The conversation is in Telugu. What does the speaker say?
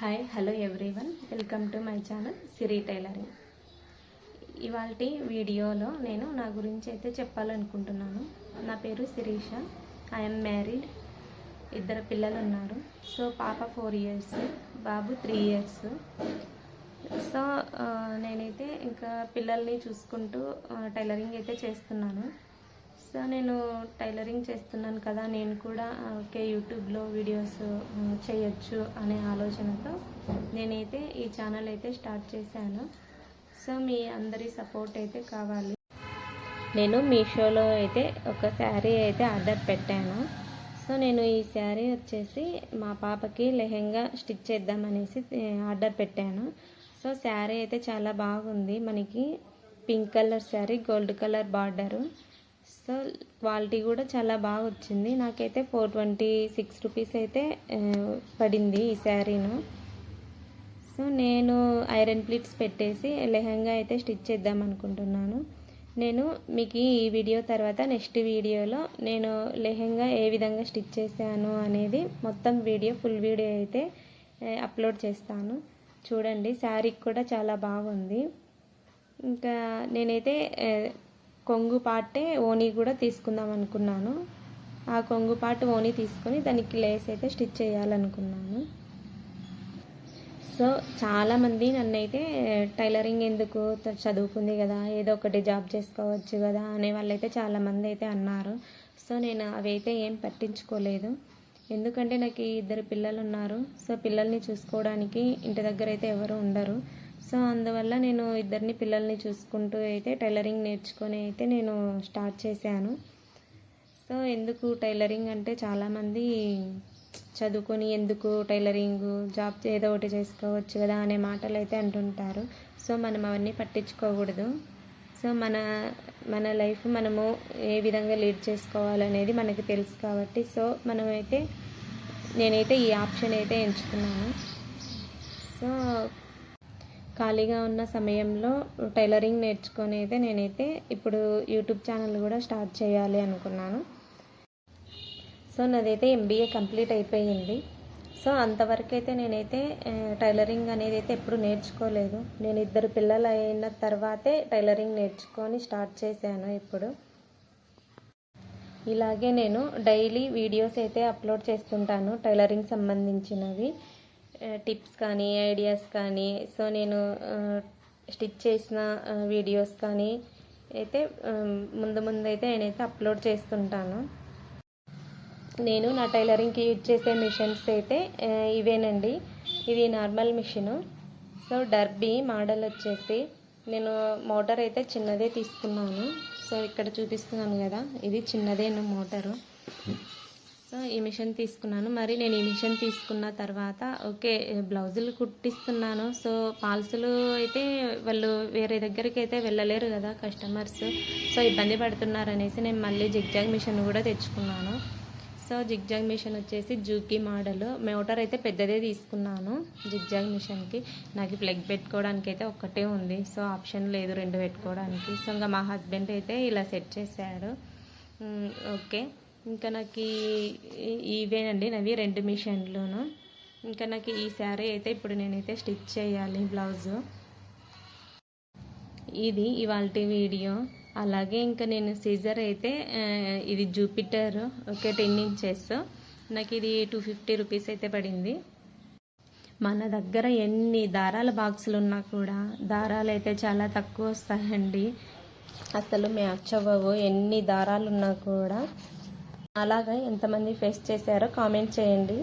Hi hello everyone, welcome to my channel Siri tailoring. ఇవాల్టి వీడియోలో నేను నా గురించి అయితే చెప్పాలనుకుంటున్నాను. నా పేరు శిరీష. I'm married. 2 పిల్లలు ఉన్నారు. సో పాప 4 years, బాబు 3 years. సో నేనైతే ఇంకా పిల్లల్ని చూసుకుంటూ టైలరింగ్ అయితే చేస్తున్నాను. సో నేను టైలరింగ్ చేస్తున్నాను కదా, నేను కూడా ఓకే యూట్యూబ్లో వీడియోస్ చేయొచ్చు అనే ఆలోచనతో నేనైతే ఈ ఛానల్ అయితే స్టార్ట్ చేశాను. సో మీ అందరి సపోర్ట్ అయితే కావాలి. నేను మీషోలో అయితే ఒక శారీ అయితే ఆర్డర్ పెట్టాను. సో నేను ఈ శారీ వచ్చేసి మా పాపకి లెహెంగా స్టిచ్ చేద్దామనేసి ఆర్డర్ పెట్టాను. సో శారీ అయితే చాలా బాగుంది. మనకి pink colour sari, gold colour border. So quality కూడా చాలా బాగా వచ్చింది. నాకైతే 426 రూపీస్ అయితే పడింది ఈ శారీను. సో నేను ఐరన్ ప్లీట్స్ పెట్టేసి లెహంగా అయితే స్టిచ్ చేద్దాం అనుకుంటున్నాను. నేను మీకు ఈ వీడియో తర్వాత నెక్స్ట్ వీడియోలో నేను లెహంగా ఏ విధంగా స్టిచ్ చేశాను అనేది మొత్తం వీడియో, ఫుల్ వీడియో అయితే అప్లోడ్ చేస్తాను. చూడండి, శారీకి కూడా చాలా బాగుంది. ఇంకా నేనైతే కొంగు పార్టే ఓనీ కూడా తీసుకుందాం అనుకున్నాను. ఆ కొంగు పార్ట్ ఓనీ తీసుకొని దానికి లేస్ అయితే స్టిచ్ చేయాలనుకున్నాను. సో చాలామంది నన్ను అయితే టైలరింగ్ ఎందుకు, చదువుకుంది కదా, ఏదో ఒకటి జాబ్ చేసుకోవచ్చు కదా అనే వాళ్ళైతే చాలామంది అయితే అన్నారు. సో నేను అవైతే ఏం పట్టించుకోలేదు. ఎందుకంటే నాకు 2 పిల్లలు ఉన్నారు. సో పిల్లల్ని చూసుకోవడానికి ఇంటి దగ్గర అయితే ఎవరు ఉండరు. సో అందువల్ల నేను 2 పిల్లల్ని చూసుకుంటూ అయితే టైలరింగ్ నేర్చుకొని అయితే నేను స్టార్ట్ చేశాను. సో ఎందుకు టైలరింగ్ అంటే చాలామంది చదువుకొని ఎందుకు టైలరింగ్ జాబ్ ఏదో ఒకటి చేసుకోవచ్చు కదా అనే మాటలు అయితే అంటుంటారు. సో మనం అవన్నీ పట్టించుకోకూడదు. సో మన లైఫ్ మనము ఏ విధంగా లీడ్ చేసుకోవాలనేది మనకు తెలుసు కాబట్టి సో నేనైతే ఈ ఆప్షన్ అయితే ఎంచుకున్నాను. సో ఖాళీగా ఉన్న సమయంలో టైలరింగ్ నేర్చుకొని అయితే నేనైతే ఇప్పుడు యూట్యూబ్ ఛానల్ కూడా స్టార్ట్ చేయాలి అనుకున్నాను. సో నాదైతే MBA కంప్లీట్ అయిపోయింది. సో అంతవరకు అయితే నేనైతే టైలరింగ్ అనేది అయితే ఎప్పుడు నేర్చుకోలేదు. నేను 2 పిల్లలు అయిన తర్వాతే టైలరింగ్ నేర్చుకొని స్టార్ట్ చేశాను. ఇప్పుడు ఇలాగే నేను డైలీ వీడియోస్ అయితే అప్లోడ్ చేస్తుంటాను, టైలరింగ్ సంబంధించినవి, టిప్స్ కానీ ఐడియాస్ కానీ. సో నేను స్టిచ్ చేసిన వీడియోస్ కానీ అయితే ముందు అయితే నేనైతే అప్లోడ్ చేస్తుంటాను. నేను నా టైలరింగ్కి యూజ్ చేసే మిషన్స్ అయితే ఇవేనండి. ఇది normal machine. So derby model వచ్చేసి నేను మోటార్ అయితే చిన్నదే తీసుకున్నాను. సో ఇక్కడ చూపిస్తున్నాను కదా, ఇది చిన్నదే మోటారు. సో ఈ మిషన్ తీసుకున్నాను. మరి నేను ఈ మిషన్ తీసుకున్న తర్వాత ఓకే బ్లౌజులు కుట్టిస్తున్నాను. సో పాల్సులు అయితే వాళ్ళు వేరే దగ్గరికి అయితే వెళ్ళలేరు కదా కస్టమర్స్. సో ఇబ్బంది పడుతున్నారు అనేసి నేను మళ్ళీ జిగ్జాగ్ మిషన్ కూడా తెచ్చుకున్నాను. సో జిగ్జాగ్ మిషన్ వచ్చేసి జూకీ మోడల్. మోటార్ అయితే పెద్దదే తీసుకున్నాను జిగ్జాగ్ మిషన్కి. నాకు ప్లగ్ పెట్టుకోవడానికి అయితే ఒక్కటే ఉంది. సో ఆప్షన్ లేదు 2 పెట్టుకోవడానికి. సో ఇంకా మా హస్బెండ్ అయితే ఇలా సెట్ చేశాడు. ఓకే, ఇంకా నాకు ఇవేనండి నవి 2 మిషన్లును. ఇంకా నాకు ఈ శారీ అయితే ఇప్పుడు నేనైతే స్టిచ్ చేయాలి బ్లౌజు. ఇది ఇవాల్టి వీడియో. అలాగే ఇంకా నేను సీజర్ అయితే ఇది జూపిటర్, ఓకే 10 inches. నాకు ఇది 250 రూపీస్ అయితే పడింది. మన దగ్గర ఎన్ని దారాల బాక్సులు ఉన్నా కూడా దారాలు అయితే చాలా తక్కువ వస్తాయండి. అసలు మ్యాచ్ అవ్వవు ఎన్ని దారాలు ఉన్నా కూడా. అలాగా ఎంతమంది ఫేస్ చేశారో కామెంట్ చేయండి.